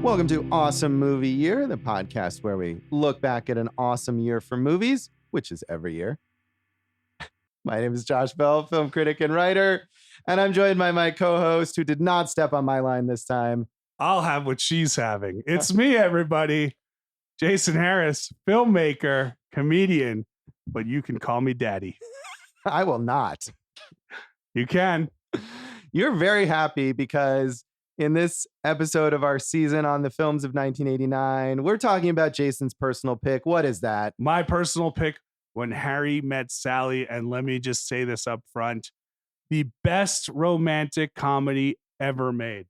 Welcome to Awesome Movie Year, the podcast where we look back at an awesome year for movies, which is every year. My name is Josh Bell, film critic and writer, and I'm joined by my co-host who did not step on my line this time. I'll have what she's having. It's me, everybody. Jason Harris, filmmaker, comedian, but you can call me daddy. I will not. You can. You're very happy because in this episode of our season on the films of 1989, we're talking about Jason's personal pick. What is that? My personal pick, When Harry Met Sally, and let me just say this up front, the best romantic comedy ever made.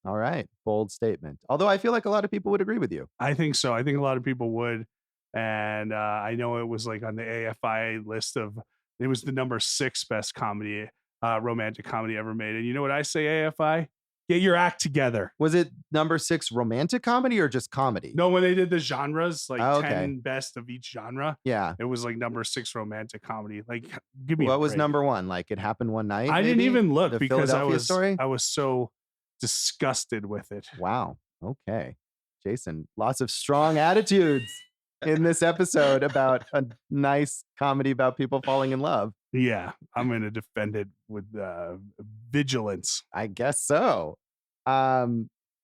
All right. Bold statement. Although I feel like a lot of people would agree with you. I think so. I think a lot of people would. And I know it was like on the AFI list of, it was the number 6 best comedy, romantic comedy ever made. And you know what I say, AFI? Get your act together. Was it number 6 romantic comedy or just comedy? No, when they did the genres, like 10 best of each genre. Yeah. It was like number 6 romantic comedy. Like, give me What a was break. number 1? Like It Happened One Night? I maybe? didn't even look The because Philadelphia I was so disgusted with it. Wow. Okay. Jason, lots of strong attitudes in this episode about a nice comedy about people falling in love. Yeah, I'm going to defend it with vigilance. I guess so.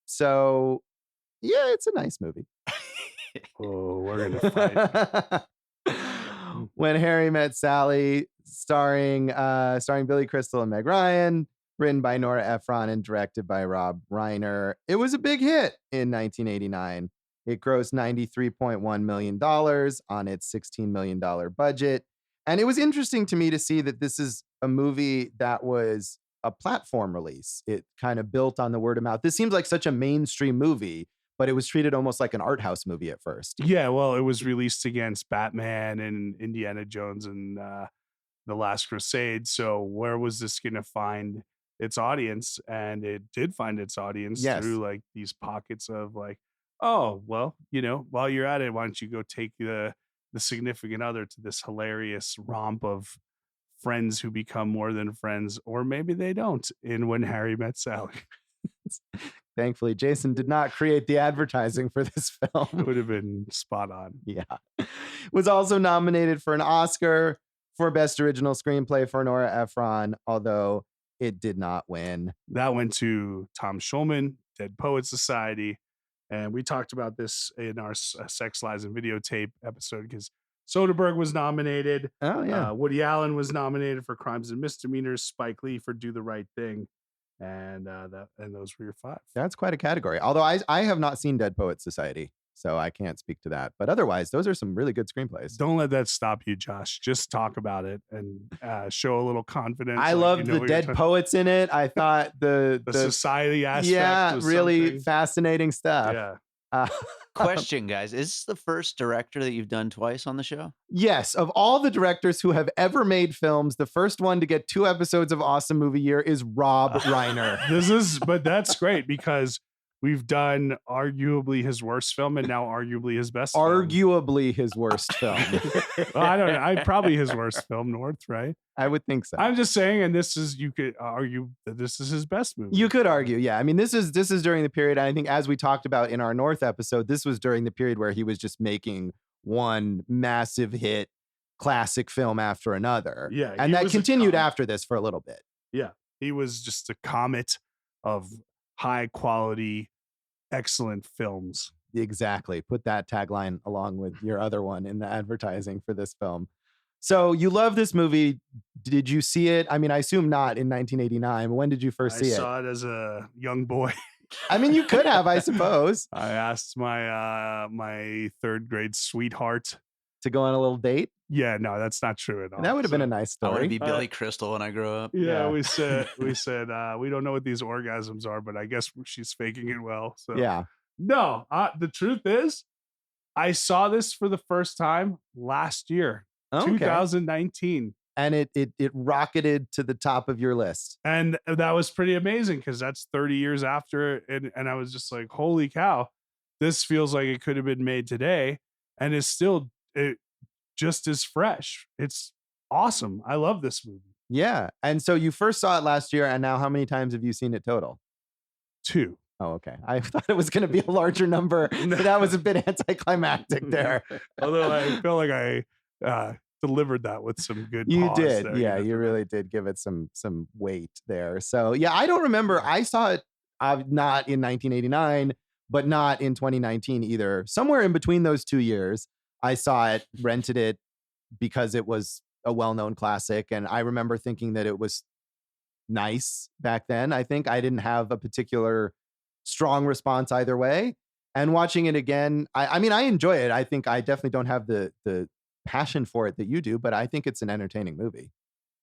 So yeah, it's a nice movie. Oh, we're going to fight. When Harry Met Sally, starring Billy Crystal and Meg Ryan, written by Nora Ephron and directed by Rob Reiner. It was a big hit in 1989. It grossed $93.1 million on its $16 million budget. And it was interesting to me to see that this is a movie that was a platform release. It kind of built on the word of mouth. This seems like such a mainstream movie, but it was treated almost like an art house movie at first. Yeah, well, it was released against Batman and Indiana Jones and The Last Crusade. So where was this going to find its audience? And it did find its audience through like these pockets of like, oh, well, you know, while you're at it, why don't you go take the significant other to this hilarious romp of friends who become more than friends, or maybe they don't, in When Harry Met Sally. Thankfully, Jason did not create the advertising for this film. It would have been spot on. Yeah. Was also nominated for an Oscar for Best Original Screenplay for Nora Ephron, although it did not win. That went to Tom Schulman, Dead Poets Society. And we talked about this in our Sex, Lies, and Videotape episode because Soderbergh was nominated. Oh, yeah. Woody Allen was nominated for Crimes and Misdemeanors. Spike Lee for Do the Right Thing. And those were your 5. That's quite a category. Although I have not seen Dead Poets Society, so I can't speak to that. But otherwise, those are some really good screenplays. Don't let that stop you, Josh. Just talk about it and show a little confidence. I loved the dead poets in it. I thought the society aspect. Yeah, was really something. fascinating stuff. Yeah. Question, guys. Is this the first director that you've done twice on the show? Yes. Of all the directors who have ever made films, the first one to get 2 episodes of Awesome Movie Year is Rob Reiner. But that's great because we've done arguably his worst film and now arguably his best film. Arguably his worst film. Well, I don't know. Probably his worst film, North, right? I would think so. I'm just saying, and you could argue that this is his best movie. You could argue, yeah. I mean, this is during the period, I think as we talked about in our North episode, this was during the period where he was just making one massive hit classic film after another. Yeah. And that continued after this for a little bit. Yeah. He was just a comet of high quality, excellent films. Exactly. Put that tagline along with your other one in the advertising for this film. So you love this movie. Did you see it? I mean, I assume not in 1989. When did you first see it? I saw it as a young boy. I mean, you could have, I suppose. I asked my my 3rd grade sweetheart to go on a little date. Yeah, no, that's not true at all. That would have been a nice story. I want to be Billy Crystal when I grow up. Yeah, we said we don't know what these orgasms are, but I guess she's faking it well. So yeah. No, the truth is, I saw this for the first time last year, 2019. And it rocketed to the top of your list. And that was pretty amazing because that's 30 years after. And I was just like, holy cow, this feels like it could have been made today. And it's still just as fresh. It's awesome. I love this movie. Yeah. And so you first saw it last year. And now how many times have you seen it total? 2. Oh, okay. I thought it was going to be a larger number. No. But that was a bit anticlimactic there. Although I feel like I delivered that with some good You pause did. there, Yeah, you really did give it some weight there. So yeah, I don't remember. I saw it not in 1989, but not in 2019 either. Somewhere in between those 2 years, I saw it, rented it because it was a well-known classic. And I remember thinking that it was nice back then. I think I didn't have a particular strong response either way. And watching it again, I mean, I enjoy it. I think I definitely don't have the passion for it that you do, but I think it's an entertaining movie.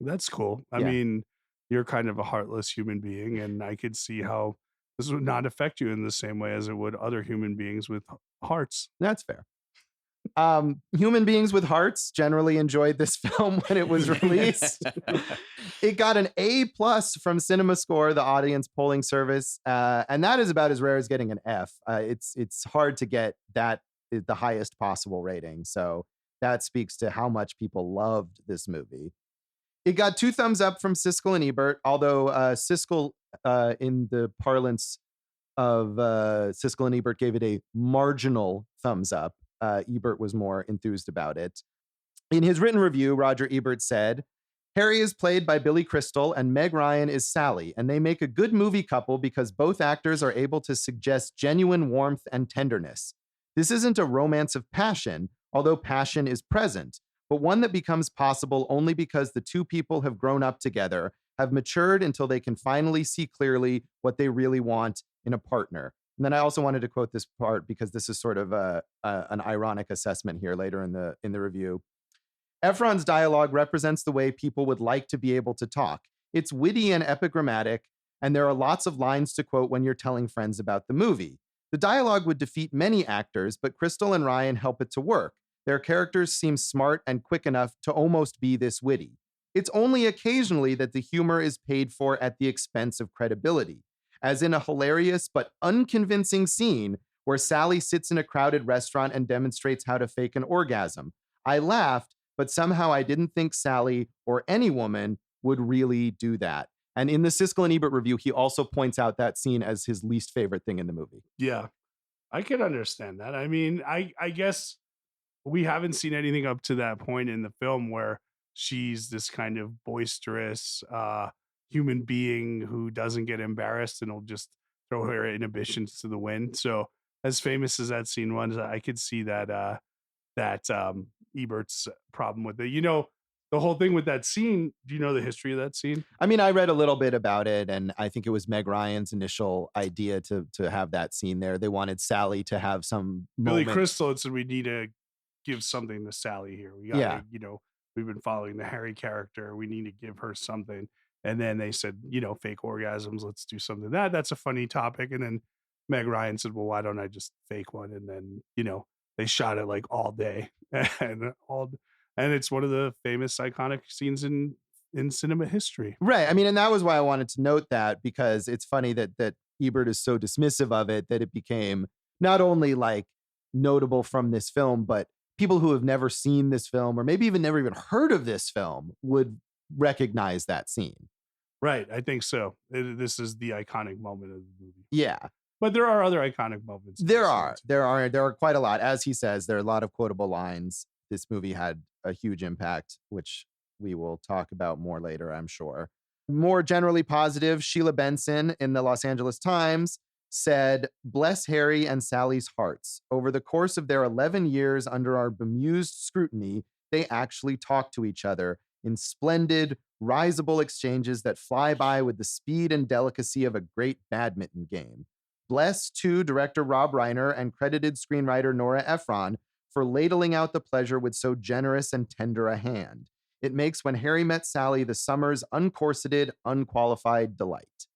That's cool. I Yeah. mean, you're kind of a heartless human being, and I could see how this would not affect you in the same way as it would other human beings with hearts. That's fair. Human beings with hearts generally enjoyed this film when it was released. It got an A+ from CinemaScore, the audience polling service, and that is about as rare as getting an F. It's hard to get that the highest possible rating, so that speaks to how much people loved this movie. It got 2 thumbs up from Siskel and Ebert, although Siskel, in the parlance of Siskel and Ebert, gave it a marginal thumbs up. Ebert was more enthused about it. In his written review, Roger Ebert said, Harry is played by Billy Crystal and Meg Ryan is Sally, and they make a good movie couple because both actors are able to suggest genuine warmth and tenderness. This isn't a romance of passion, although passion is present, but one that becomes possible only because the two people have grown up together, have matured until they can finally see clearly what they really want in a partner. And then I also wanted to quote this part because this is sort of an ironic assessment here later in the review. Ephron's dialogue represents the way people would like to be able to talk. It's witty and epigrammatic, and there are lots of lines to quote when you're telling friends about the movie. The dialogue would defeat many actors, but Crystal and Ryan help it to work. Their characters seem smart and quick enough to almost be this witty. It's only occasionally that the humor is paid for at the expense of credibility, as in a hilarious but unconvincing scene where Sally sits in a crowded restaurant and demonstrates how to fake an orgasm. I laughed, but somehow I didn't think Sally or any woman would really do that. And in the Siskel and Ebert review, he also points out that scene as his least favorite thing in the movie. Yeah, I can understand that. I mean, I guess we haven't seen anything up to that point in the film where she's this kind of boisterous human being who doesn't get embarrassed and will just throw her inhibitions to the wind. So as famous as that scene was, I could see that Ebert's problem with it. You know, the whole thing with that scene, do you know the history of that scene? I mean, I read a little bit about it, and I think it was Meg Ryan's initial idea to have that scene there. They wanted Sally to have some Billy moment. Crystal said we need to give something to Sally here. We gotta, you know, we've been following the Harry character. We need to give her something. And then they said, you know, fake orgasms. Let's do something. That's a funny topic. And then Meg Ryan said, well, why don't I just fake one? And then, you know, they shot it like all day and it's one of the famous iconic scenes in cinema history. Right. I mean, and that was why I wanted to note that, because it's funny that Ebert is so dismissive of it that it became not only like notable from this film, but people who have never seen this film or maybe even never even heard of this film would recognize that scene. Right. I think so. This is the iconic moment of the movie. Yeah. But there are other iconic moments. There are quite a lot. As he says, there are a lot of quotable lines. This movie had a huge impact, which we will talk about more later, I'm sure. More generally positive, Sheila Benson in the Los Angeles Times said, bless Harry and Sally's hearts. Over the course of their 11 years under our bemused scrutiny, they actually talk to each other in splendid, risible exchanges that fly by with the speed and delicacy of a great badminton game. Bless, too, director Rob Reiner and credited screenwriter Nora Ephron for ladling out the pleasure with so generous and tender a hand. It makes When Harry Met Sally the summer's uncorseted, unqualified delight.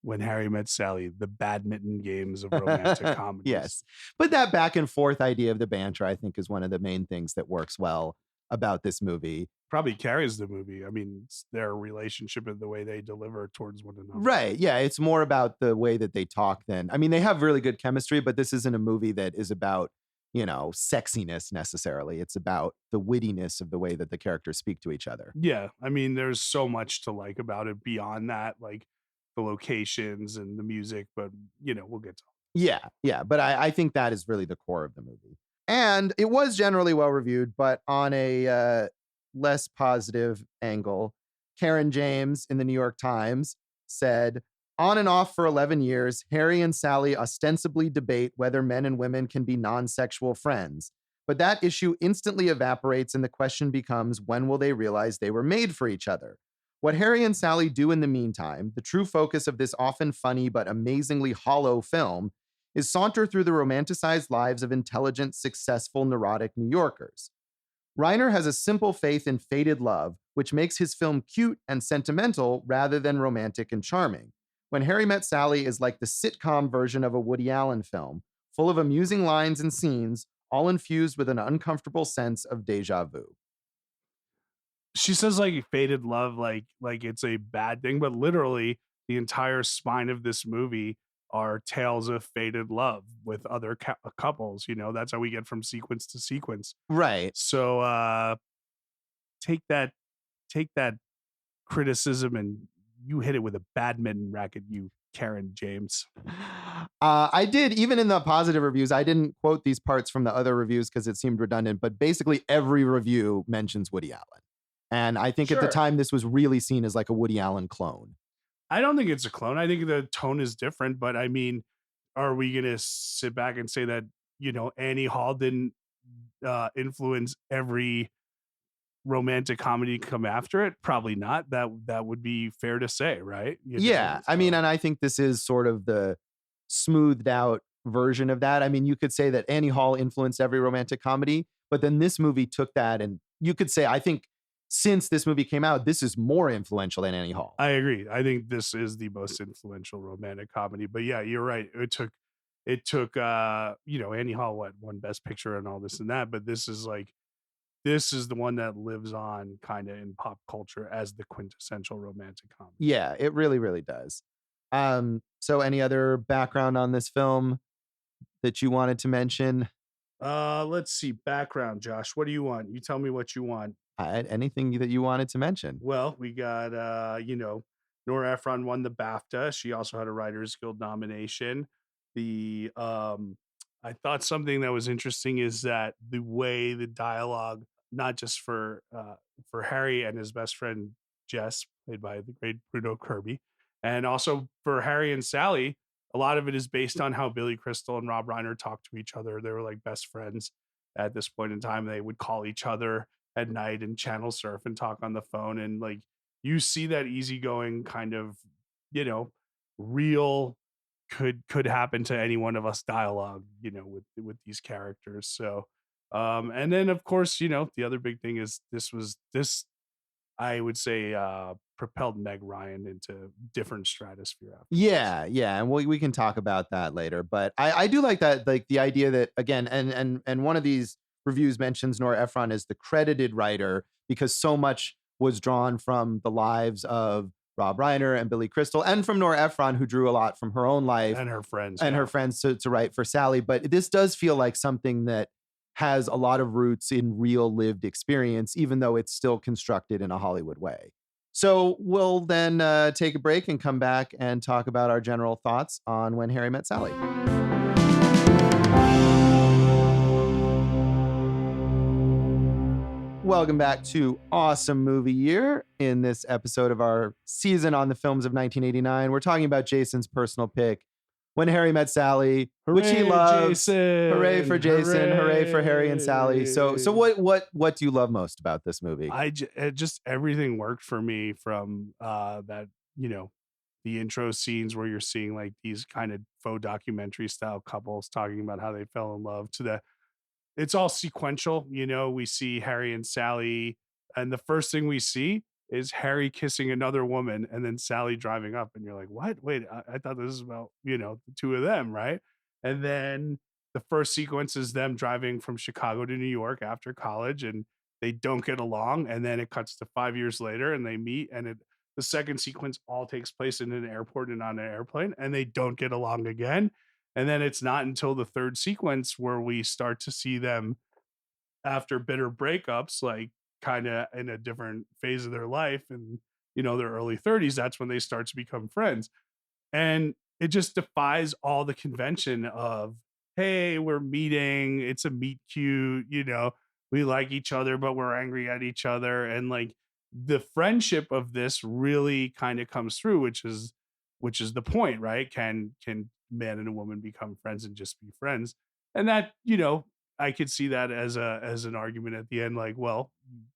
When Harry Met Sally, the badminton games of romantic comedies. Yes. But that back and forth idea of the banter, I think, is one of the main things that works well about this movie. Probably carries the movie. I mean, it's their relationship and the way they deliver towards one another. Right. Yeah. It's more about the way that they talk than, I mean, they have really good chemistry, but this isn't a movie that is about, you know, sexiness necessarily. It's about the wittiness of the way that the characters speak to each other. Yeah. I mean, there's so much to like about it beyond that. Like the locations and the music, but we'll get to Yeah. But I think that is really the core of the movie. And it was generally well reviewed, but on a less positive angle, Karen James in the New York Times said, on and off for 11 years, Harry and Sally ostensibly debate whether men and women can be non-sexual friends. But that issue instantly evaporates and the question becomes, when will they realize they were made for each other? What Harry and Sally do in the meantime, the true focus of this often funny but amazingly hollow film, is saunter through the romanticized lives of intelligent, successful, neurotic New Yorkers. Reiner has a simple faith in faded love, which makes his film cute and sentimental rather than romantic and charming. When Harry Met Sally is like the sitcom version of a Woody Allen film, full of amusing lines and scenes, all infused with an uncomfortable sense of deja vu. She says like faded love, like it's a bad thing, but literally the entire spine of this movie are tales of faded love with other couples. That's how we get from sequence to sequence. Right. So take that criticism and you hit it with a badminton racket, you Karen James. I did, even in the positive reviews, I didn't quote these parts from the other reviews because it seemed redundant, but basically every review mentions Woody Allen. And I think at the time this was really seen as like a Woody Allen clone. I don't think it's a clone. I think the tone is different, but I mean, are we going to sit back and say that, Annie Hall didn't influence every romantic comedy come after it? Probably not. That would be fair to say, right? Yeah. I mean, and I think this is sort of the smoothed out version of that. I mean, you could say that Annie Hall influenced every romantic comedy, but then this movie took that, and you could say, I think since this movie came out, this is more influential than Annie Hall. I agree. I think this is the most influential romantic comedy. But yeah, you're right. It took Annie Hall won Best Picture and all this and that, but this is the one that lives on kind of in pop culture as the quintessential romantic comedy. Yeah, it really, really does. So any other background on this film that you wanted to mention? Let's see. Background, Josh. What do you want? You tell me what you want. Anything that you wanted to mention? Well, we got Nora Ephron won the BAFTA. She also had a Writers Guild nomination. I thought something that was interesting is that the way the dialogue, not just for Harry and his best friend Jess, played by the great Bruno Kirby, and also for Harry and Sally, a lot of it is based on how Billy Crystal and Rob Reiner talked to each other. They were like best friends at this point in time. They would call each other at night and channel surf and talk on the phone. And like, you see that easygoing kind of, real could happen to any one of us dialogue, with these characters. So, and then of course, the other big thing is this, I would say, propelled Meg Ryan into different stratosphere. Yeah. And we can talk about that later. But I do like that, like the idea that, again, and one of these reviews mentions Nora Ephron as the credited writer because so much was drawn from the lives of Rob Reiner and Billy Crystal, and from Nora Ephron, who drew a lot from her own life and her friends to write for Sally. But this does feel like something that has a lot of roots in real lived experience, even though it's still constructed in a Hollywood way. So we'll then take a break and come back and talk about our general thoughts on When Harry Met Sally. Welcome back to Awesome Movie Year. In this episode of our season on the films of 1989, we're talking about Jason's personal pick, When Harry Met Sally, Hooray, which he loves. Jason. Hooray for Jason! Hooray for Harry and Sally! So what do you love most about this movie? Just everything worked for me, from that the intro scenes where you're seeing like these kind of faux documentary style couples talking about how they fell in love, to it's all sequential. We see Harry and Sally, and the first thing we see is Harry kissing another woman and then Sally driving up. And you're like, what? Wait, I thought this was about, the two of them, right? And then the first sequence is them driving from Chicago to New York after college, and they don't get along. And then it cuts to 5 years later and they meet, and the second sequence all takes place in an airport and on an airplane, and they don't get along again. And then it's not until the third sequence where we start to see them after bitter breakups, like kind of in a different phase of their life, and their early 30s. That's when they start to become friends. And it just defies all the convention of, hey, we're meeting, it's a meet cute, we like each other, but we're angry at each other. And like the friendship of this really kind of comes through, which is the point, right? Can man and a woman become friends and just be friends? And that, I could see that as an argument at the end, like, well,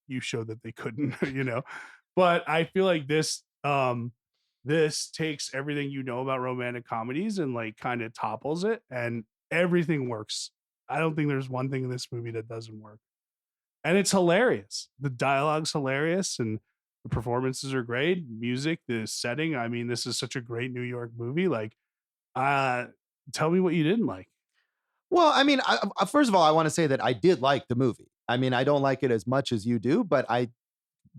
you showed that they couldn't, But I feel like this takes everything about romantic comedies and like kind of topples it, and everything works. I don't think there's one thing in this movie that doesn't work. And it's hilarious. The dialogue's hilarious and the performances are great. Music, the setting. I mean, this is such a great New York movie. Like, tell me what you didn't like. Well, I mean, first of all, I want to say that I did like the movie. I mean, I don't like it as much as you do, but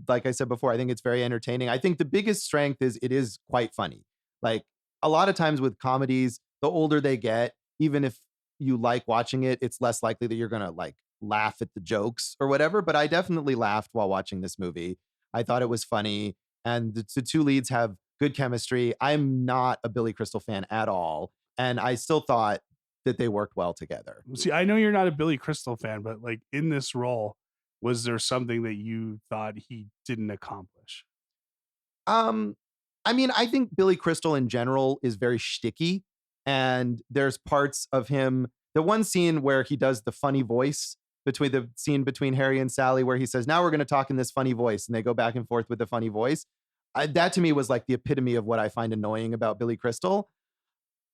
like I said before, I think it's very entertaining. I think the biggest strength is it is quite funny. Like a lot of times with comedies, the older they get, even if you like watching it, it's less likely that you're going to like laugh at the jokes or whatever. But I definitely laughed while watching this movie. I thought it was funny. And the two leads have good chemistry. I'm not a Billy Crystal fan at all. And I still thought that they worked well together. See, I know you're not a Billy Crystal fan, but like in this role, was there something that you thought he didn't accomplish? I mean, I think Billy Crystal in general is very shticky, and there's parts of him. The one scene where he does the funny voice between Harry and Sally, where he says, "Now we're going to talk in this funny voice," and they go back and forth with the funny voice. That to me was like the epitome of what I find annoying about Billy Crystal.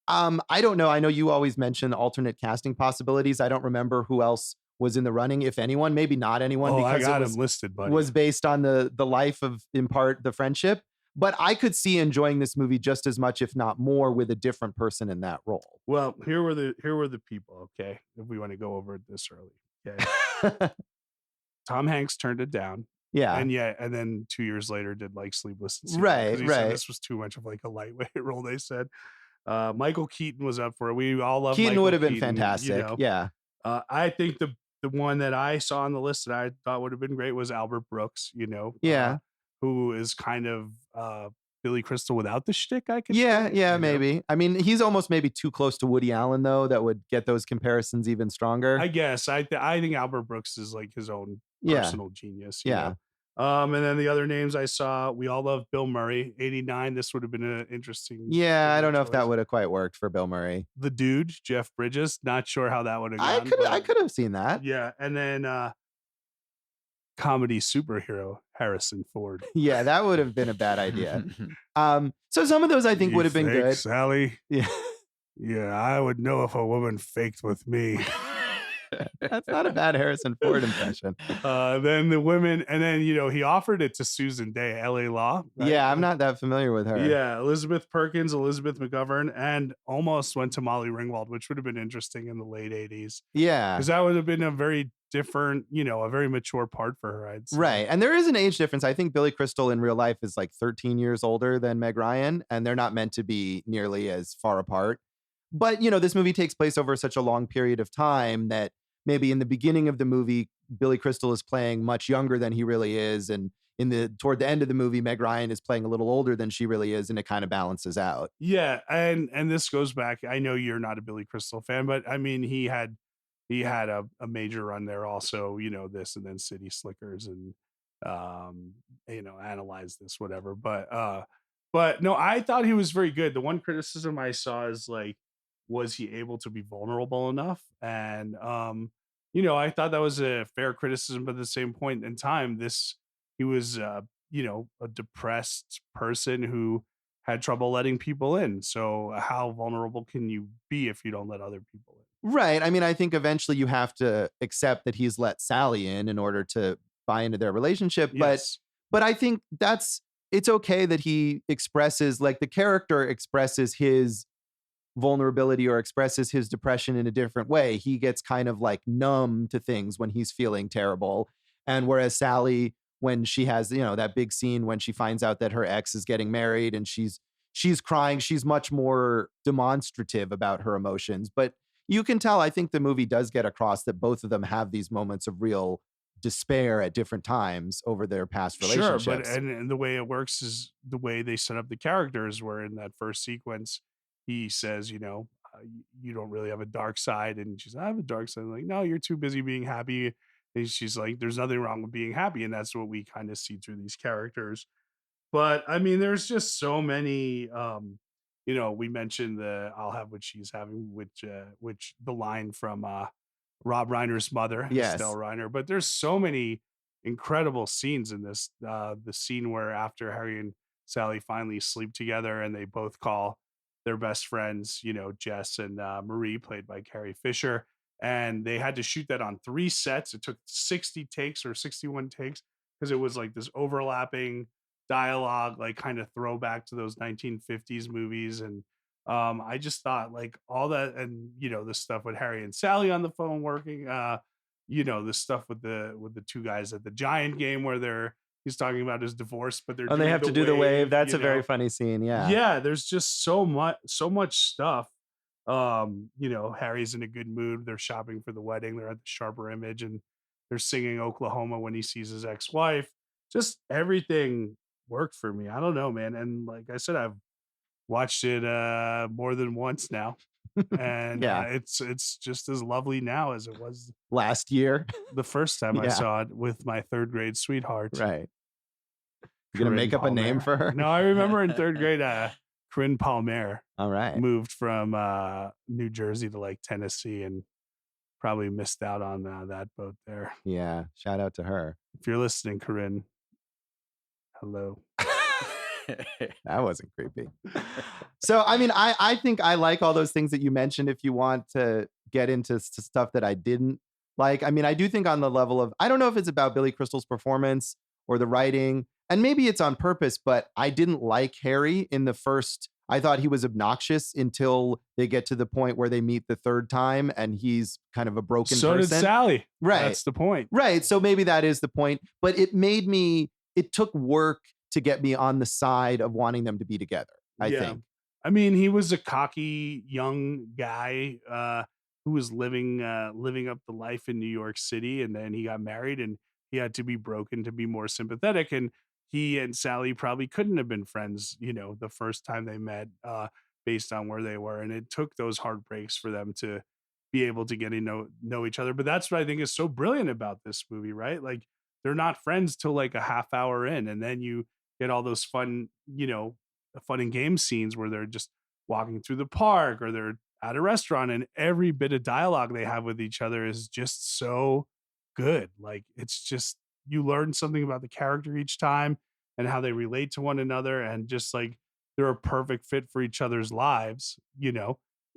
I don't know. I know you always mention alternate casting possibilities. I don't remember who else was in the running, if anyone. Maybe not anyone, because I got it was, him listed, buddy. Was based on the life of, in part, the friendship. But I could see enjoying this movie just as much, if not more, with a different person in that role. Well, here were the people. Okay, if we want to go over it this early. Okay, Tom Hanks turned it down. Yeah, and then 2 years later did like Sleepless in Seattle, right. Said this was too much of like a lightweight role. They said Michael Keaton was up for it. We all love Keaton. Michael Would have been fantastic. Yeah. I think the one that I saw on the list that I thought would have been great was Albert Brooks. Yeah. Who is kind of Billy Crystal without the shtick, I could say, maybe. I mean, he's almost maybe too close to Woody Allen, though. That would get those comparisons even stronger. I guess. I think Albert Brooks is like his own personal genius. Yeah. And then the other names I saw, we all love Bill Murray, 89. This would have been an interesting. Yeah, I don't know if that would have quite worked for Bill Murray. The Dude, Jeff Bridges, not sure how that would have gone. I could have seen that. Yeah, and then comedy superhero Harrison Ford. Yeah, that would have been a bad idea. So some of those I think would have been good. Sally? Yeah. Yeah, I would know if a woman faked with me. That's not a bad Harrison Ford impression. Then the women, and then he offered it to Susan Day, LA Law. Right? Yeah, I'm not that familiar with her. Yeah, Elizabeth Perkins, Elizabeth McGovern, and almost went to Molly Ringwald, which would have been interesting in the late 80s. Yeah, because that would have been a very different, a very mature part for her, I'd say. Right, and there is an age difference. I think Billy Crystal in real life is like 13 years older than Meg Ryan, and they're not meant to be nearly as far apart. But, this movie takes place over such a long period of time that maybe in the beginning of the movie, Billy Crystal is playing much younger than he really is. And toward the end of the movie, Meg Ryan is playing a little older than she really is. And it kind of balances out. Yeah. And this goes back. I know you're not a Billy Crystal fan, but I mean, he had a major run there also, this and then City Slickers and, Analyze This, whatever. But no, I thought he was very good. The one criticism I saw is like, was he able to be vulnerable enough? And, I thought that was a fair criticism, but at the same point in time, he was, a depressed person who had trouble letting people in. So how vulnerable can you be if you don't let other people in? Right. I mean, I think eventually you have to accept that he's let Sally in order to buy into their relationship. Yes. But I think it's okay that he expresses, like the character expresses his vulnerability or expresses his depression in a different way. He gets kind of like numb to things when he's feeling terrible. And whereas Sally, when she has, that big scene when she finds out that her ex is getting married and she's crying, she's much more demonstrative about her emotions. But you can tell, I think the movie does get across that both of them have these moments of real despair at different times over their past Sure, relationships. but and the way it works is the way they set up the characters. Where in that first sequence, he says, you don't really have a dark side, and she's, I have a dark side. I'm like, no, you're too busy being happy. And she's like, there's nothing wrong with being happy, and that's what we kind of see through these characters. But I mean, there's just so many. We mentioned the "I'll have what she's having," which the line from Rob Reiner's mother, Yes. Estelle Reiner. But there's so many incredible scenes in this. The scene where after Harry and Sally finally sleep together, and they both call their best friends, Jess and Marie, played by Carrie Fisher, and they had to shoot that on 3 sets. It took 60 takes or 61 takes because it was like this overlapping dialogue, like kind of throwback to those 1950s movies. And I just thought like all that, and the stuff with Harry and Sally on the phone working, the stuff with the 2 guys at the Giant game where he's talking about his divorce, but they're and they have to do the wave. That's a very funny scene. Yeah, there's just so much stuff. Harry's in a good mood. They're shopping for the wedding. They're at the Sharper Image, and they're singing Oklahoma when he sees his ex-wife. Just everything worked for me. I don't know, man. And like I said, I've watched it more than once now. And it's just as lovely now as it was last year, the first time I saw it with my 3rd grade sweetheart. Right. You're gonna make up a name for her? No, I remember in 3rd grade, Corinne Palmer. All right. Moved from New Jersey to like Tennessee, and probably missed out on that boat there. Yeah. Shout out to her. If you're listening, Corinne. Hello. That wasn't creepy. So, I mean, I think I like all those things that you mentioned. If you want to get into stuff that I didn't like, I mean, I do think on the level of, I don't know if it's about Billy Crystal's performance or the writing, and maybe it's on purpose, but I didn't like Harry in the first. I thought he was obnoxious until they get to the point where they meet the 3rd time and he's kind of a broken person. So did Sally. Right. That's the point. Right. So maybe that is the point, but it took work to get me on the side of wanting them to be together, I think. I mean, he was a cocky young guy who was living up the life in New York City, and then he got married, and he had to be broken to be more sympathetic. And he and Sally probably couldn't have been friends, the first time they met, based on where they were. And it took those heartbreaks for them to be able to get to know each other. But that's what I think is so brilliant about this movie, right? Like, they're not friends till like a half hour in, and then you get all those fun and game scenes where they're just walking through the park or they're at a restaurant, and every bit of dialogue they have with each other is just so good. Like, it's just, you learn something about the character each time and how they relate to one another, and just like they're a perfect fit for each other's lives,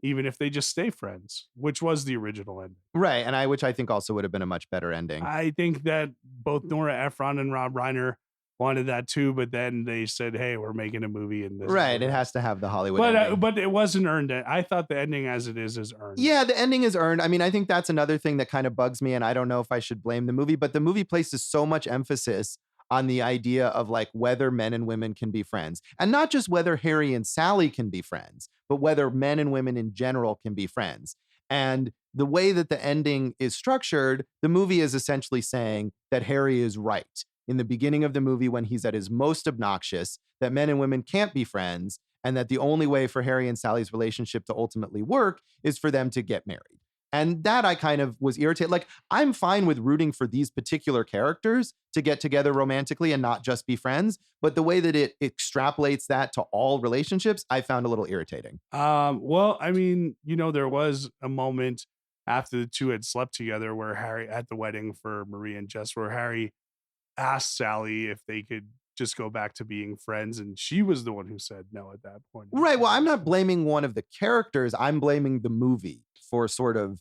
even if they just stay friends, which was the original ending. Right. And which I think also would have been a much better ending. I think that both Nora Ephron and Rob Reiner wanted that too, but then they said, hey, we're making a movie in this. Right. It has to have the Hollywood ending. But it wasn't earned. I thought the ending as it is earned. Yeah, the ending is earned. I mean, I think that's another thing that kind of bugs me, and I don't know if I should blame the movie, but the movie places so much emphasis on the idea of like whether men and women can be friends, and not just whether Harry and Sally can be friends, but whether men and women in general can be friends. And the way that the ending is structured, the movie is essentially saying that Harry is right in the beginning of the movie when he's at his most obnoxious, that men and women can't be friends, and that the only way for Harry and Sally's relationship to ultimately work is for them to get married. And that I kind of was irritated. Like, I'm fine with rooting for these particular characters to get together romantically and not just be friends. But the way that it extrapolates that to all relationships, I found a little irritating. Well, I mean, there was a moment after the 2 had slept together where Harry, at the wedding for Marie and Jess, where Harry asked Sally if they could just go back to being friends, and she was the one who said no at that point. Right. Well, I'm not blaming one of the characters. I'm blaming the movie for sort of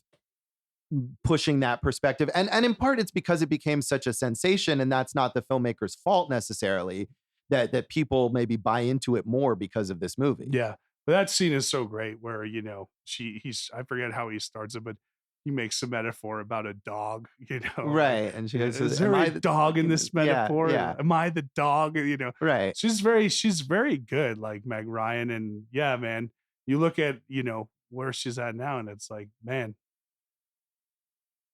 pushing that perspective. And in part, it's because it became such a sensation, and that's not the filmmaker's fault necessarily, that people maybe buy into it more because of this movie. Yeah. But that scene is so great where, I forget how he starts it, but he makes a metaphor about a dog, Right. And she goes, is there a dog in this metaphor? Yeah. Am I the dog? Right. She's very good, like Meg Ryan. And yeah, man, you look at, where she's at now, and it's like, man,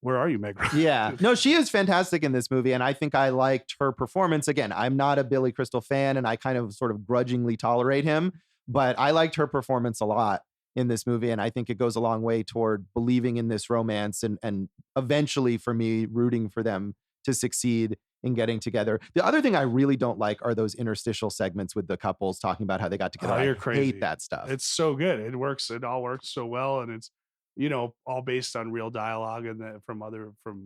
where are you, Meg Ryan? Yeah. No, she is fantastic in this movie. And I think I liked her performance. Again, I'm not a Billy Crystal fan and I kind of sort of grudgingly tolerate him, but I liked her performance a lot in this movie. And I think it goes a long way toward believing in this romance and eventually for me rooting for them to succeed in getting together. The other thing I really don't like are those interstitial segments with the couples talking about how they got together. You're I crazy. hate that stuff. It's so good. It works. It all works so well. And it's, all based on real dialogue and from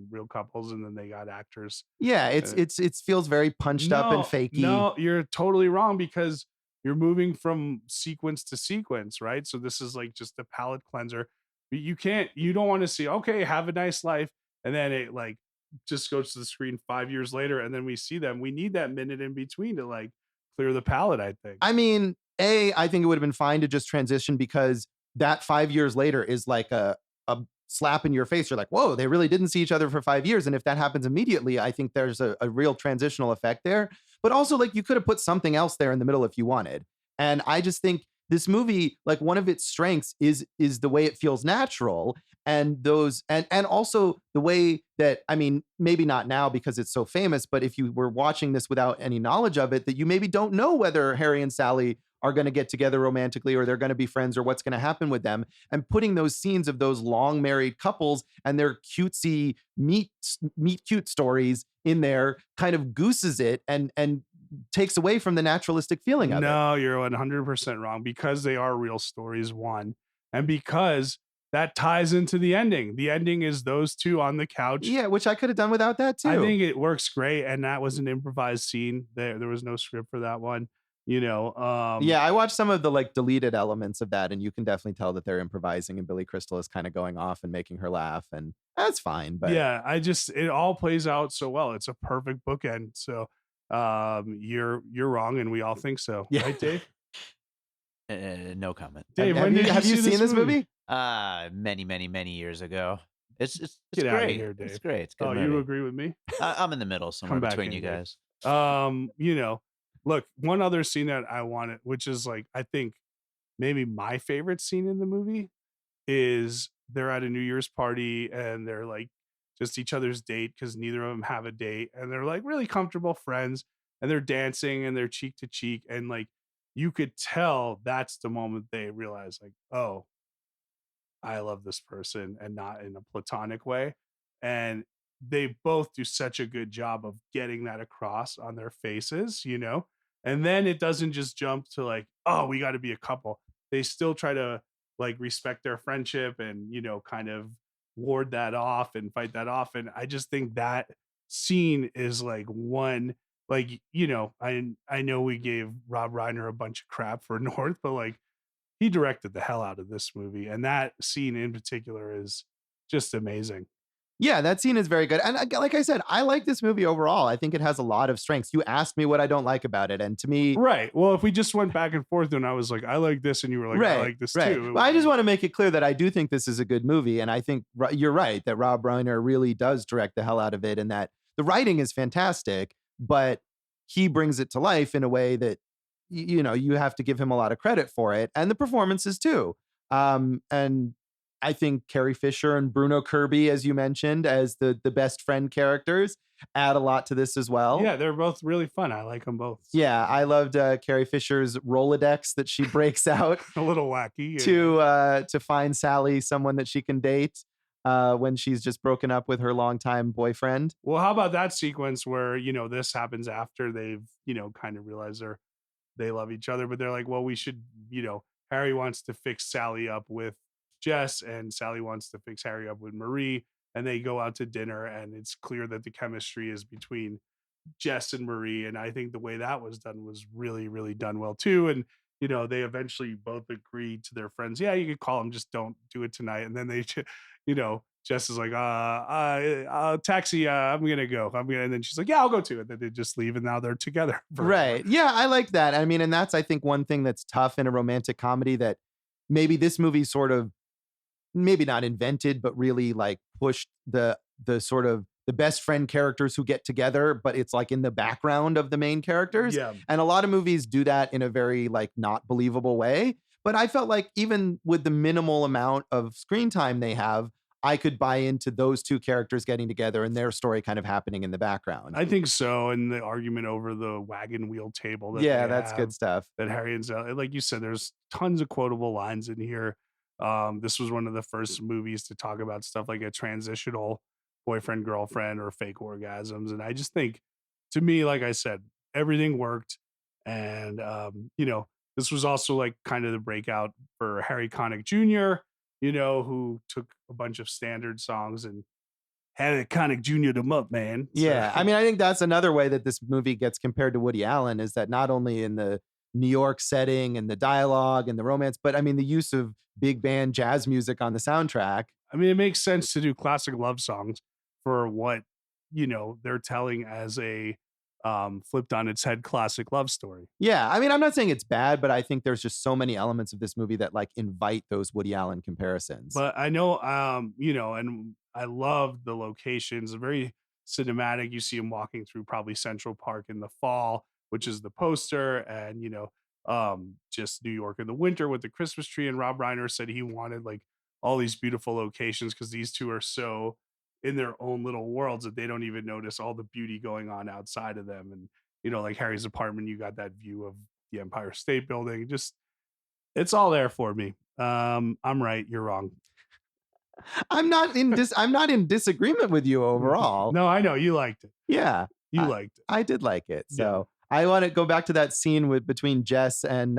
real couples. And then they got actors. Yeah. It feels very punched up and fakey. No, you're totally wrong because you're moving from sequence to sequence, right? So this is like just a palate cleanser. But you don't want to see, okay, have a nice life. And then it like just goes to the screen 5 years later. And then we see them. We need that minute in between to like clear the palate, I think. I mean, I think it would have been fine to just transition because that 5 years later is like a slap in your face. You're like, whoa, they really didn't see each other for 5 years. And if that happens immediately, I think there's a real transitional effect there. But also, like, you could have put something else there in the middle if you wanted. And I just think this movie, like, one of its strengths is the way it feels natural. And those and also the way that, I mean, maybe not now because it's so famous, but if you were watching this without any knowledge of it, that you maybe don't know whether Harry and Sally are going to get together romantically or they're going to be friends or what's going to happen with them, and putting those scenes of those long married couples and their cutesy meet cute stories in there kind of gooses it and takes away from the naturalistic feeling of it. No, you're 100% wrong because they are real stories, one, and because that ties into the ending. The ending is those two on the couch. Yeah, which I could have done without that too. I think it works great, and that was an improvised scene. There was no script for that one. Yeah, I watched some of the like deleted elements of that, and you can definitely tell that they're improvising, and Billy Crystal is kind of going off and making her laugh, and that's fine. But yeah, it all plays out so well. It's a perfect bookend. So you're wrong, and we all think so. Yeah. Right, Dave? No comment. Dave, have you seen this movie? Many years ago. It's Get great. Out of here, Dave. It's great. It's a good movie. You agree with me? I'm in the middle somewhere between you guys. Look, one other scene that I wanted, which is like, I think maybe my favorite scene in the movie, is they're at a New Year's party and they're like just each other's date because neither of them have a date, and they're like really comfortable friends and they're dancing and they're cheek to cheek, and like you could tell that's the moment they realize like, oh, I love this person, and not in a platonic way. And they both do such a good job of getting that across on their faces, and then it doesn't just jump to like, oh, we got to be a couple. They still try to like respect their friendship and, kind of ward that off and fight that off. And I just think that scene is like one, like, I know we gave Rob Reiner a bunch of crap for North, but like he directed the hell out of this movie. And that scene in particular is just amazing. Yeah, that scene is very good. And like I said, I like this movie overall. I think it has a lot of strengths. You asked me what I don't like about it. And to me... Right. Well, if we just went back and forth and I was like, I like this, and you were like, I like this too. Well, I just want to make it clear that I do think this is a good movie. And I think you're right, that Rob Reiner really does direct the hell out of it, and that the writing is fantastic, but he brings it to life in a way that, you have to give him a lot of credit for it. And the performances too. And I think Carrie Fisher and Bruno Kirby, as you mentioned, as the best friend characters, add a lot to this as well. Yeah, they're both really fun. I like them both. Yeah, I loved Carrie Fisher's Rolodex that she breaks out. A little wacky. To find Sally someone that she can date when she's just broken up with her longtime boyfriend. Well, how about that sequence where, this happens after they've, kind of realized they love each other, but they're like, well, we should, Harry wants to fix Sally up with Jess, and Sally wants to fix Harry up with Marie, and they go out to dinner, and it's clear that the chemistry is between Jess and Marie. And I think the way that was done was really, really done well too. And they eventually both agreed to their friends, yeah, you could call them, just don't do it tonight. And then they Jess is like, taxi, I'm gonna go, and then she's like, yeah, I'll go too, and then they just leave, and now they're together forever. Right. Yeah, I like that. I mean, and that's, I think, one thing that's tough in a romantic comedy that maybe this movie sort of, maybe not invented, but really like pushed the sort of the best friend characters who get together, but it's like in the background of the main characters. Yeah. And a lot of movies do that in a very like not believable way. But I felt like even with the minimal amount of screen time they have, I could buy into those two characters getting together and their story kind of happening in the background. I think so. And the argument over the wagon wheel table that that's good stuff. That Harry and Sally, like you said, there's tons of quotable lines in here. This was one of the first movies to talk about stuff like a transitional boyfriend, girlfriend, or fake orgasms. And I just think, to me, like I said, everything worked. And, this was also like kind of the breakout for Harry Connick Jr., who took a bunch of standard songs and Harry Connick Jr. them up, man. Yeah. I mean, I think that's another way that this movie gets compared to Woody Allen, is that not only in the New York setting and the dialogue and the romance, but I mean, the use of big band jazz music on the soundtrack. I mean, it makes sense to do classic love songs for what, they're telling as a flipped on its head classic love story. Yeah. I mean, I'm not saying it's bad, but I think there's just so many elements of this movie that like invite those Woody Allen comparisons. But I know, and I love the locations, very cinematic. You see him walking through probably Central Park in the fall, which is the poster, and, just New York in the winter with the Christmas tree. And Rob Reiner said he wanted like all these beautiful locations because these two are so in their own little worlds that they don't even notice all the beauty going on outside of them. And, like Harry's apartment, you got that view of the Empire State Building. Just, it's all there for me. I'm right. You're wrong. I'm not in disagreement with you overall. No, I know you liked it. Yeah. You liked it. I did like it. So I want to go back to that scene between Jess and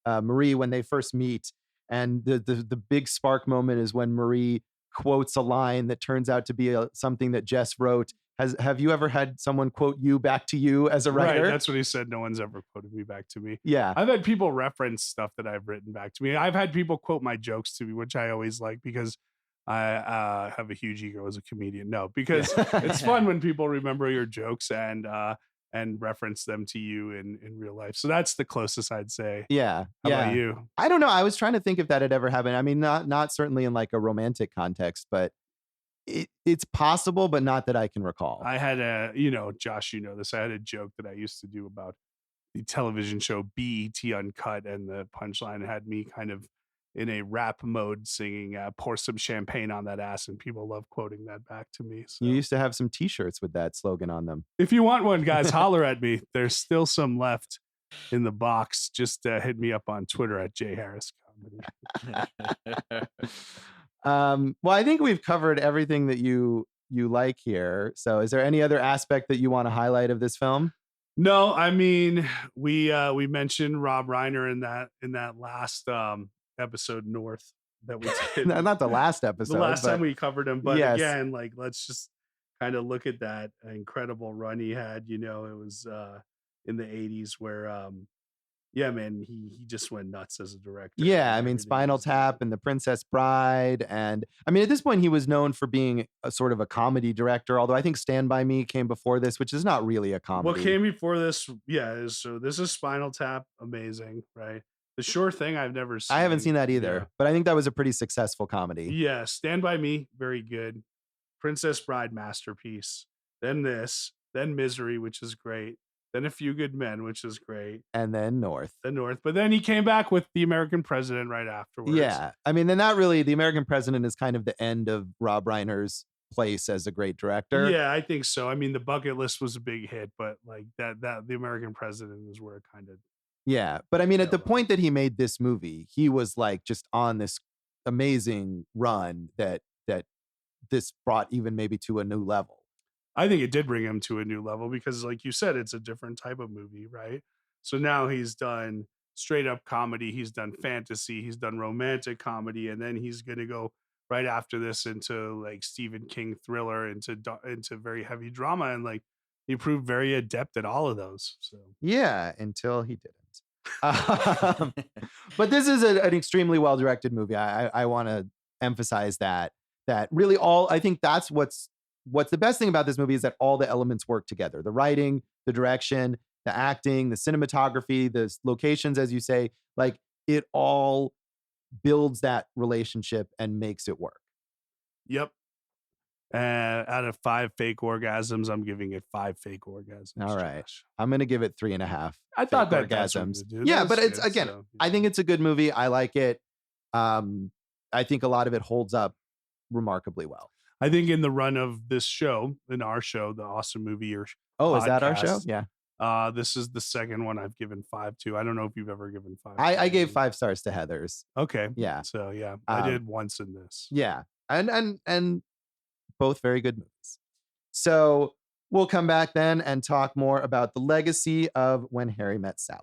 Marie when they first meet. And the big spark moment is when Marie quotes a line that turns out to be something that Jess wrote. Have you ever had someone quote you back to you as a writer? Right, that's what he said. No one's ever quoted me back to me. Yeah. I've had people reference stuff that I've written back to me. I've had people quote my jokes to me, which I always like because I have a huge ego as a comedian. No, because it's fun when people remember your jokes and reference them to you in real life. So that's the closest I'd say. Yeah. How about you? I don't know. I was trying to think if that had ever happened. I mean, not certainly in like a romantic context, but it's possible, but not that I can recall. I had Josh, this. I had a joke that I used to do about the television show BET Uncut, and the punchline had me kind of in a rap mode singing pour some champagne on that ass, and people love quoting that back to me. So. You used to have some t-shirts with that slogan on them. If you want one, guys, holler at me. There's still some left in the box. Just hit me up on Twitter at jharriscomedy. Well, I think we've covered everything that you like here. So is there any other aspect that you want to highlight of this film? No, I mean, we mentioned Rob Reiner in that last episode North that we did. Not the last episode. The last time we covered him. But yes. Again, like, let's just kind of look at that incredible run he had. It was in the 80s where man, he just went nuts as a director. Yeah, I mean, Spinal Tap and The Princess Bride. And I mean, at this point, he was known for being a sort of a comedy director, although I think Stand By Me came before this, which is not really a comedy. What came before this, so this is Spinal Tap, amazing, right? The Sure Thing I've never seen. I haven't seen that either, but I think that was a pretty successful comedy. Yeah, Stand By Me, very good. Princess Bride, masterpiece. Then this, then Misery, which is great. Then A Few Good Men, which is great. And then North. But then he came back with The American President right afterwards. Yeah. I mean, then that really, The American President is kind of the end of Rob Reiner's place as a great director. Yeah, I think so. I mean, The Bucket List was a big hit, but like that The American President is where it kind of. Yeah. But I mean, at the point that he made this movie, he was like just on this amazing run that this brought even maybe to a new level. I think it did bring him to a new level because, like you said, it's a different type of movie, right? So now he's done straight up comedy, he's done fantasy, he's done romantic comedy, and then he's going to go right after this into like Stephen King thriller, into very heavy drama, and like he proved very adept at all of those. So yeah, until he didn't. But this is an extremely well directed movie. I want to emphasize that really I think that's what's the best thing about this movie is that all the elements work together. The writing, the direction, the acting, the cinematography, the locations, as you say, like it all builds that relationship and makes it work. Yep. Out of 5 fake orgasms, I'm giving it 5 fake orgasms. All right. I'm going to give it 3.5. I thought that orgasms. Yeah, but it's, again, I think it's a good movie. I like it. I think a lot of it holds up remarkably well. I think in the run of this show, in our show, the Awesome Movie Year Oh, is that our show? podcast, Yeah. this is the second one I've given 5 to. I don't know if you've ever given 5. I gave 5 stars to Heathers. Okay. Yeah. So yeah, I did once in this. Yeah. And both very good movies. So we'll come back then and talk more about the legacy of When Harry Met Sally.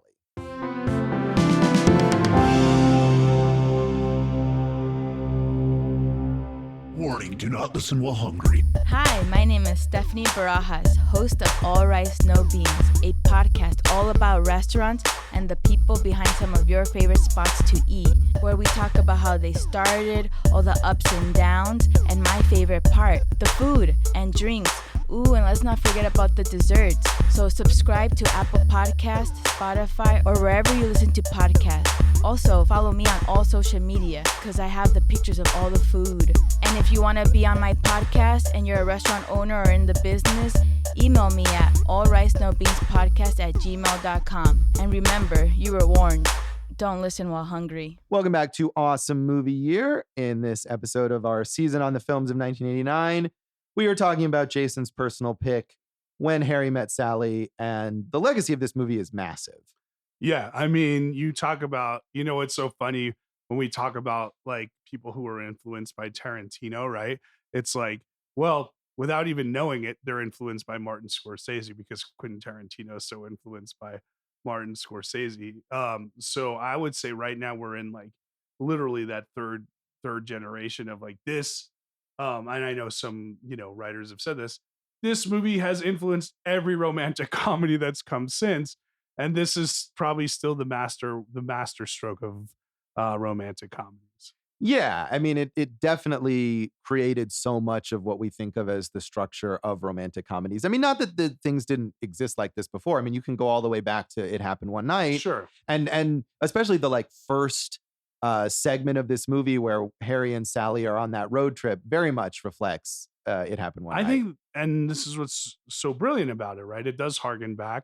Warning, do not listen while hungry. Hi, my name is Stephanie Barajas, host of All Rice, No Beans, a podcast all about restaurants and the people behind some of your favorite spots to eat, where we talk about how they started, all the ups and downs, and my favorite part, the food and drinks. Ooh, and let's not forget about the desserts. So subscribe to Apple Podcasts, Spotify, or wherever you listen to podcasts. Also, follow me on all social media because I have the pictures of all the food. And if you want to be on my podcast and you're a restaurant owner or in the business, email me at allricenobeanspodcast@gmail.com. And remember, you were warned. Don't listen while hungry. Welcome back to Awesome Movie Year. In this episode of our season on the films of 1989, we are talking about Jason's personal pick, When Harry Met Sally, and the legacy of this movie is massive. Yeah, I mean, you talk about, it's so funny when we talk about like people who are influenced by Tarantino, right? It's like, well, without even knowing it, they're influenced by Martin Scorsese because Quentin Tarantino is so influenced by Martin Scorsese. So I would say right now we're in like literally that third generation of like this. And I know some, writers have said this movie has influenced every romantic comedy that's come since. And this is probably still the master stroke of romantic comedies. Yeah, I mean, it definitely created so much of what we think of as the structure of romantic comedies. I mean, not that the things didn't exist like this before. I mean, you can go all the way back to It Happened One Night. Sure. And especially the like first segment of this movie where Harry and Sally are on that road trip very much reflects It Happened One Night. I think, and this is what's so brilliant about it, right? It does harken back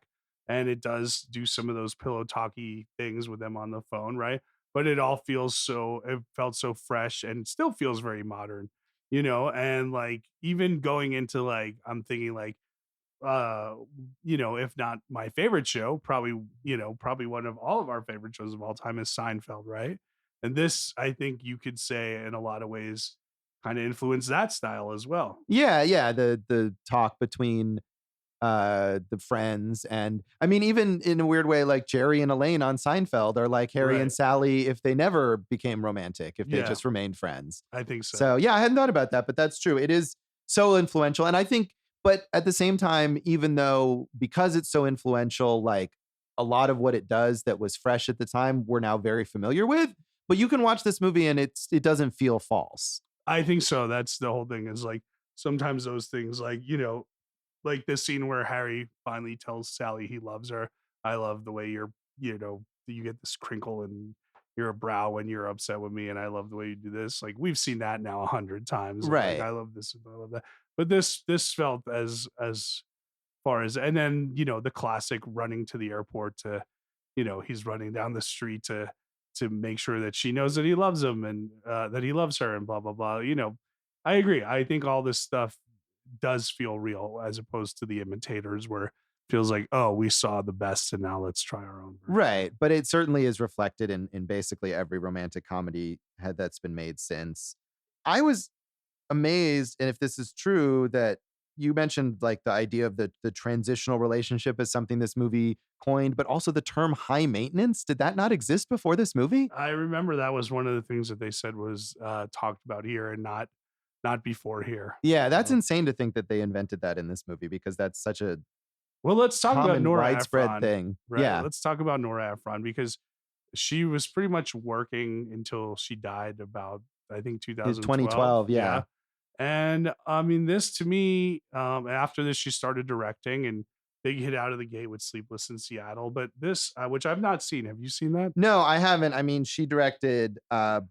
and it does do some of those pillow talky things with them on the phone, right? But it it felt so fresh and still feels very modern, and like even going into like, I'm thinking like, if not my favorite show, probably one of all of our favorite shows of all time is Seinfeld, right? And this, I think you could say in a lot of ways kind of influenced that style as well. Yeah. The talk between the friends, and I mean, even in a weird way, like Jerry and Elaine on Seinfeld are like Harry and Sally if they never became romantic, if they just remained friends. I think so. So yeah, I hadn't thought about that, but that's true. It is so influential. And I think, but at the same time, even though because it's so influential, like a lot of what it does that was fresh at the time, we're now very familiar with. But you can watch this movie and it doesn't feel false. I think so. That's the whole thing, is like sometimes those things like, like this scene where Harry finally tells Sally he loves her. I love the way you get this crinkle in your brow when you're upset with me, and I love the way you do this. Like we've seen that now 100 times. Right. Like, I love this and I love that. But this felt as far as, and then the classic running to the airport to, he's running down the street to make sure that she knows that he loves him and that he loves her and blah blah blah. I agree. I think all this stuff does feel real as opposed to the imitators where it feels like, oh, we saw the best and now let's try our own version. Right. But it certainly is reflected in basically every romantic comedy that's been made since. I was amazed, and if this is true, that you mentioned like the idea of the transitional relationship as something this movie coined, but also the term high maintenance. Did that not exist before this movie? I remember that was one of the things that they said was talked about here and not before here. Yeah, that's insane to think that they invented that in this movie, because that's such a let's talk about Nora widespread Ephron thing. Right? Yeah, let's talk about Nora Ephron, because she was pretty much working until she died about, I think, 2012. Yeah. And I mean, this to me, after this, she started directing, and big hit out of the gate with Sleepless in Seattle. But this, which I've not seen. Have you seen that? No, I haven't. I mean, she directed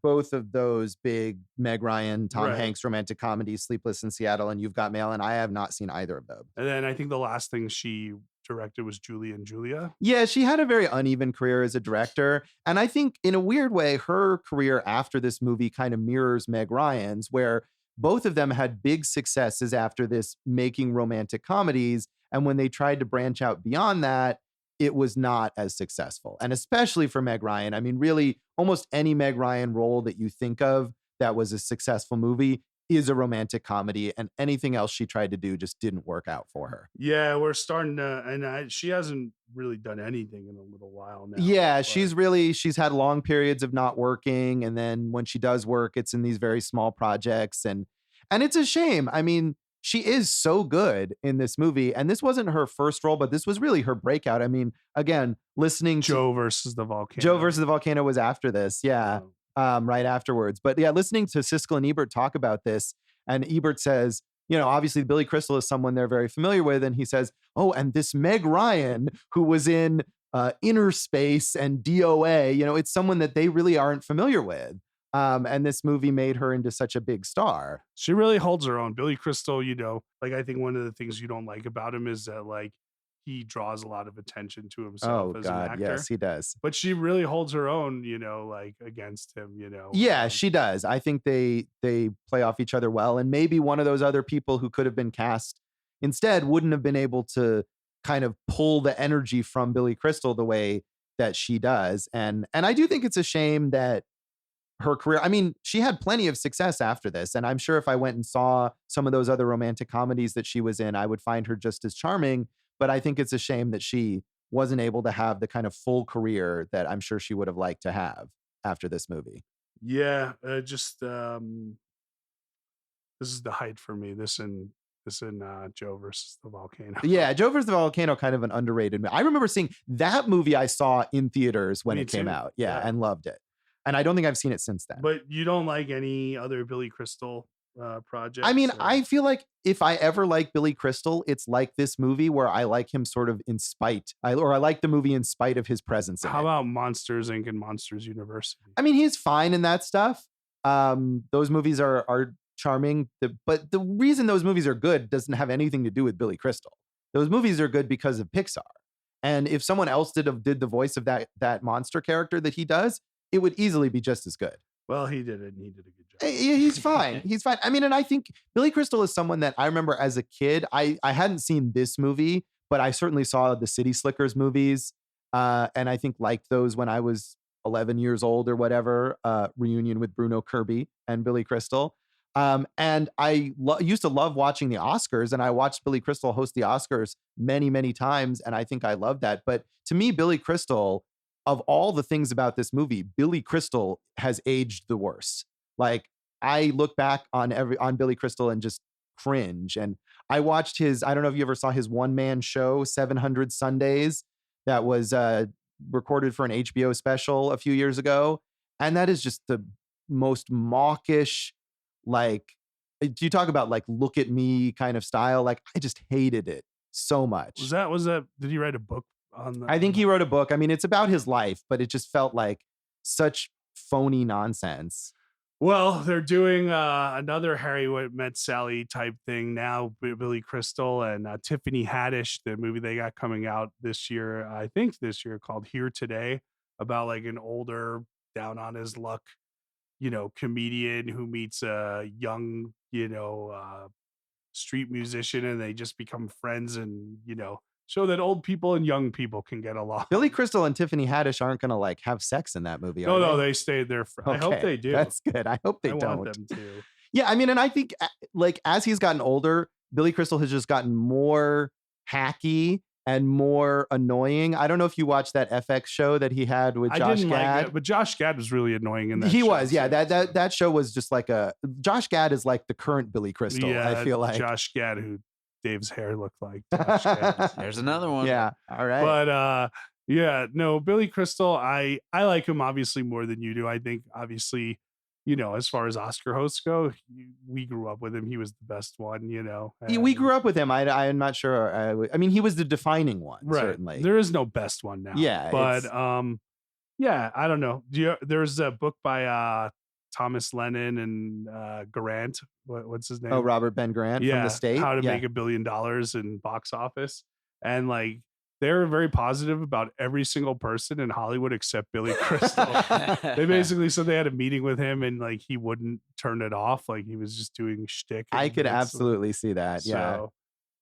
both of those big Meg Ryan, Tom Hanks romantic comedies, Sleepless in Seattle and You've Got Mail, and I have not seen either of them. And then I think the last thing she directed was Julie and Julia. Yeah, she had a very uneven career as a director. And I think in a weird way, her career after this movie kind of mirrors Meg Ryan's, where both of them had big successes after this making romantic comedies. And when they tried to branch out beyond that, it was not as successful. And especially for Meg Ryan. I mean, really, almost any Meg Ryan role that you think of that was a successful movie is a romantic comedy, and anything else she tried to do just didn't work out for her. Yeah, we're starting to, and she hasn't really done anything in a little while now. Yeah, she's had long periods of not working, and then when she does work, it's in these very small projects, and it's a shame. I mean, she is so good in this movie, and this wasn't her first role, but this was really her breakout. I mean, again, listening to Joe versus the Volcano. Joe versus the Volcano was after this, yeah. Right afterwards. But yeah, listening to Siskel and Ebert talk about this, and Ebert says, you know, obviously Billy Crystal is someone they're very familiar with. And he says, oh, and this Meg Ryan, who was in Inner Space and DOA, you know, it's someone that they really aren't familiar with. And this movie made her into such a big star. She really holds her own. Billy Crystal, you know, like I think one of the things you don't like about him is that like he draws a lot of attention to himself as an actor. Yes, he does. But she really holds her own, you know, like against him, you know. Yeah, she does. I think they play off each other well. And maybe one of those other people who could have been cast instead wouldn't have been able to kind of pull the energy from Billy Crystal the way that she does. And I do think it's a shame that her career, I mean, she had plenty of success after this. And I'm sure if I went and saw some of those other romantic comedies that she was in, I would find her just as charming. But I think it's a shame that she wasn't able to have the kind of full career that I'm sure she would have liked to have after this movie. Yeah, just this is the height for me. This and Joe versus the Volcano. Yeah, Joe versus the Volcano, kind of an underrated movie. I remember seeing that movie. I saw in theaters when it came out. Yeah, and loved it. And I don't think I've seen it since then. But you don't like any other Billy Crystal projects? I mean, I feel like if I ever like Billy Crystal, it's like this movie where I like him sort of in spite, or I like the movie in spite of his presence in How it. about Monsters Inc. and Monsters University? I mean, he's fine in that stuff. Those movies are charming, but the reason those movies are good doesn't have anything to do with Billy Crystal. Those movies are good because of Pixar. And if someone else did the voice of that monster character that he does, it would easily be just as good. Well, he did it, and he did a good job. He's fine. He's fine. I mean, and I think Billy Crystal is someone that I remember as a kid. I hadn't seen this movie, but I certainly saw the City Slickers movies. And I think liked those when I was 11 years old or whatever. Reunion with Bruno, Kirby, and Billy Crystal. And I used to love watching the Oscars, and I watched Billy Crystal host the Oscars many, many times. And I think I love that. But to me, Billy Crystal, of all the things about this movie, Billy Crystal has aged the worst. Like, I look back on Billy Crystal and just cringe. And I watched I don't know if you ever saw his one-man show, 700 Sundays, that was recorded for an HBO special a few years ago. And that is just the most mawkish, like, you talk about like, look at me kind of style. Like, I just hated it so much. Was that, did he write a book? I think he wrote a book. I mean, it's about his life, but it just felt like such phony nonsense. Well, they're doing another Harry Met Sally type thing now. Billy Crystal and Tiffany Haddish, the movie they got coming out this year, I think this year, called Here Today, about like an older, down on his luck, you know, comedian who meets a young, you know, street musician, and they just become friends, and, you know, show that old people and young people can get along. Billy Crystal and Tiffany Haddish aren't going to like have sex in that movie. No, they stayed there. Okay, I hope they do. That's good. I hope they don't. Want them to. Yeah, I mean, and I think like as he's gotten older, Billy Crystal has just gotten more hacky and more annoying. I don't know if you watched that FX show that he had with Josh Gad. Like, but Josh Gad was really annoying in that. He was, yeah. That show was just like Josh Gad is like the current Billy Crystal. Yeah, I feel like Josh Gad, who Dave's hair looked like. Josh Gad. There's another one. Yeah. All right. But yeah, no, Billy Crystal, I like him obviously more than you do. I think obviously, you know, as far as Oscar hosts go, we grew up with him. He was the best one, you know. We grew up with him. I'm not sure. I mean, he was the defining one, right. Certainly. There is no best one now. Yeah. But yeah, I don't know. There's a book by Thomas Lennon and Grant. What's his name? Oh, Robert Ben Grant from the State. How to Make $1 billion in box office. And like they're very positive about every single person in Hollywood except Billy Crystal. They basically said they had a meeting with him and like he wouldn't turn it off. Like he was just doing shtick. I could absolutely see that. Yeah.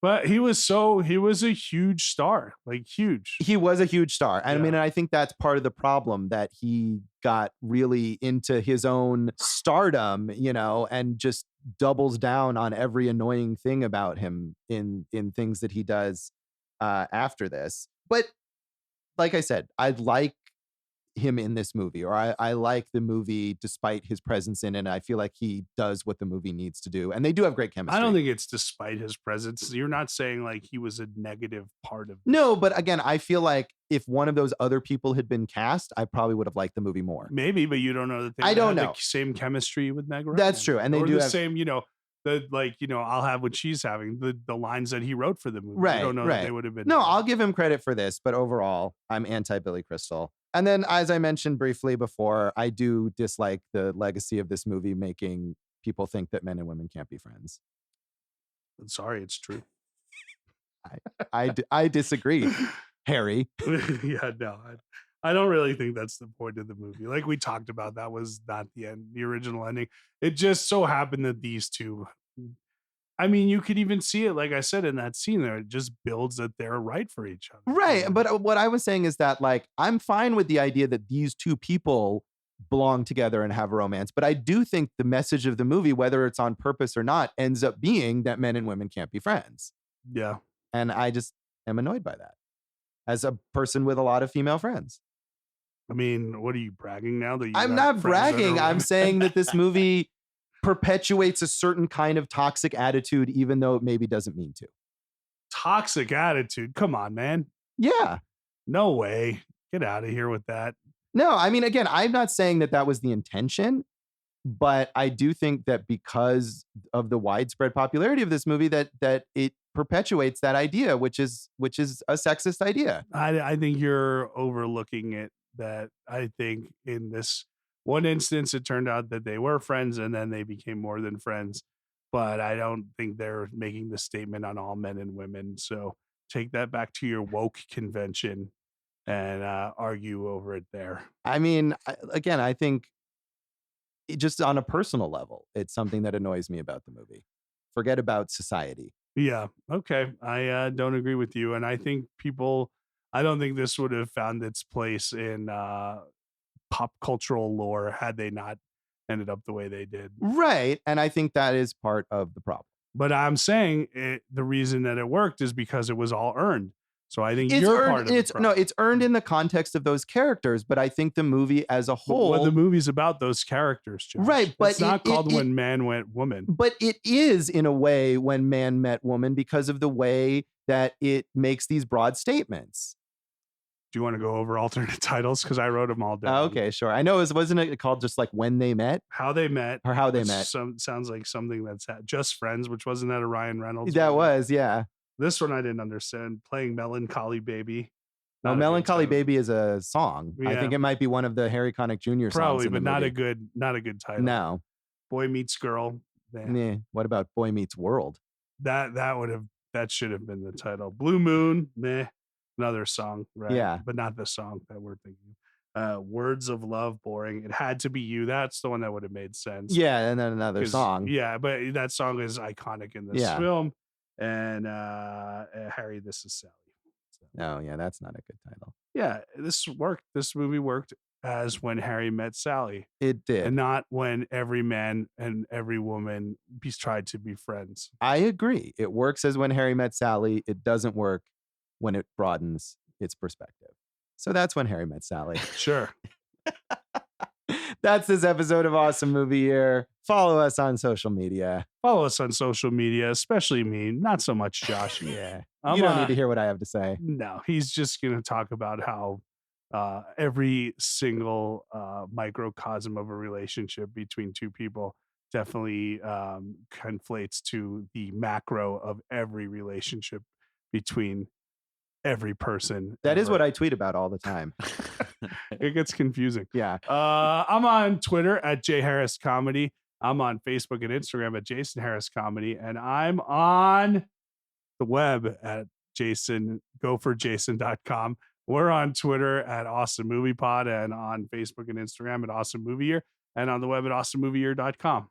But he was a huge star, like huge. He was a huge star. Yeah. I mean, I think that's part of the problem, that he got really into his own stardom, and just doubles down on every annoying thing about him in things that he does after this. But like I said, I like him in this movie, or I like the movie despite his presence in it. And I feel like he does what the movie needs to do. And they do have great chemistry. I don't think it's despite his presence. You're not saying like he was a negative part of this. No, but again, I feel like if one of those other people had been cast, I probably would have liked the movie more. Maybe, but you don't know that they don't have know the same chemistry with Meg Ryan. That's true. And they do the have same, I'll have what she's having, the lines that he wrote for the movie. Right, I don't know right. that they would have been. No, I'll give him credit for this, but overall, I'm anti Billy Crystal. And then, as I mentioned briefly before, I do dislike the legacy of this movie making people think that men and women can't be friends. I'm sorry, it's true. I disagree, Harry. Yeah, no, I don't really think that's the point of the movie. Like we talked about, that was not the end, the original ending. It just so happened that these two, I mean, you could even see it, like I said, in that scene there, it just builds that they're right for each other. Right. But what I was saying is that, like, I'm fine with the idea that these two people belong together and have a romance. But I do think the message of the movie, whether it's on purpose or not, ends up being that men and women can't be friends. Yeah. And I just am annoyed by that as a person with a lot of female friends. I mean, what are you bragging now? That I'm not bragging. I'm saying that this movie perpetuates a certain kind of toxic attitude, even though it maybe doesn't mean to. Toxic attitude? Come on, man. Yeah. No way. Get out of here with that. No, I mean, again, I'm not saying that was the intention, but I do think that because of the widespread popularity of this movie, that it perpetuates that idea, which is a sexist idea. I think you're overlooking it. That I think in this one instance, it turned out that they were friends and then they became more than friends. But I don't think they're making the statement on all men and women. So take that back to your woke convention and argue over it there. I mean, I think just on a personal level, it's something that annoys me about the movie. Forget about society. Yeah. Okay. I don't agree with you. And I think I don't think this would have found its place in pop cultural lore had they not ended up the way they did. Right. And I think that is part of the problem. But I'm saying the reason that it worked is because it was all earned. So I think it's you're earned, part of the problem. No, it's earned in the context of those characters, but I think the movie as a whole... Well, the movie's about those characters, Josh. Right, but it's not called When Man Met Woman. But it is, in a way, When Man Met Woman, because of the way that it makes these broad statements. Do you want to go over alternate titles? Because I wrote them all down. Okay, sure. I know, wasn't it called just like When They Met? How They Met. Or How They Met. Sounds like something that's Just Friends, which wasn't that a Ryan Reynolds? That was, yeah. This one I didn't understand. Playing Melancholy Baby. No, Melancholy Baby is a song. Yeah. I think it might be one of the Harry Connick Jr. songs. Probably, but not a good title. No. Boy Meets Girl. Nah. What about Boy Meets World? That should have been the title. Blue Moon. Meh. Another song, right? Yeah. But not the song that we're thinking. Words of Love, boring. It Had to Be You. That's the one that would have made sense. Yeah, and then another song. Yeah, but that song is iconic in this film. And Harry, This Is Sally. So. Oh, yeah, that's not a good title. Yeah, this worked. This movie worked as When Harry Met Sally. It did. And not when every man and every woman tried to be friends. I agree. It works as When Harry Met Sally. It doesn't work when it broadens its perspective. So that's When Harry Met Sally. Sure. That's this episode of Awesome Movie Year. Follow us on social media. Follow us on social media, especially me. Not so much Josh. Yeah. You don't need to hear what I have to say. No, he's just going to talk about how every single microcosm of a relationship between two people definitely conflates to the macro of every relationship between every person. That is what I tweet about all the time. It gets confusing. Yeah. I'm on Twitter at jharriscomedy. I'm on Facebook and Instagram at Jason Harris Comedy. And I'm on the web at gopherjason.com. We're on Twitter at Awesome Movie Pod and on Facebook and Instagram at Awesome Movie Year and on the web at awesomemovieyear.com.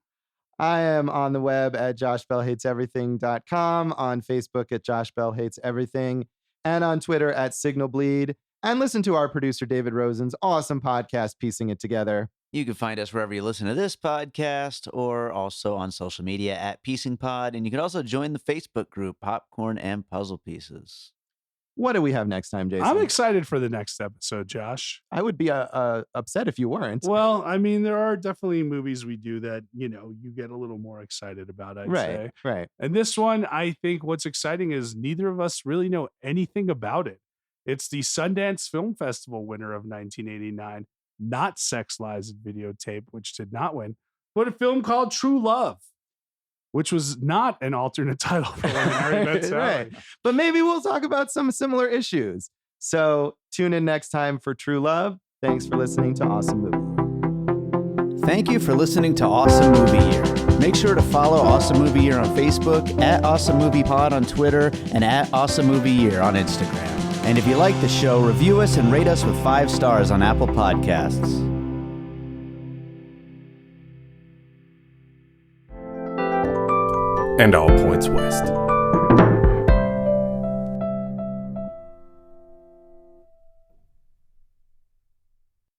I am on the web at joshbellhateseverything.com, on Facebook at Josh Bell Hates Everything, and on Twitter at Signal Bleed. And listen to our producer, David Rosen's awesome podcast, Piecing It Together. You can find us wherever you listen to this podcast or also on social media at Piecing Pod. And you can also join the Facebook group, Popcorn and Puzzle Pieces. What do we have next time, Jason? I'm excited for the next episode, Josh. I would be upset if you weren't. Well, I mean, there are definitely movies we do that, you get a little more excited about, I'd say. Right. And this one, I think what's exciting is neither of us really know anything about it. It's the Sundance Film Festival winner of 1989, not Sex, Lies, and Videotape, which did not win, but a film called True Love, which was not an alternate title for right. But maybe we'll talk about some similar issues. So tune in next time for True Love. Thanks for listening to Awesome Movie. Thank you for listening to Awesome Movie Year. Make sure to follow Awesome Movie Year on Facebook, at Awesome Movie Pod on Twitter, and at Awesome Movie Year on Instagram. And if you like the show, review us and rate us with 5 stars on Apple Podcasts. And all points west.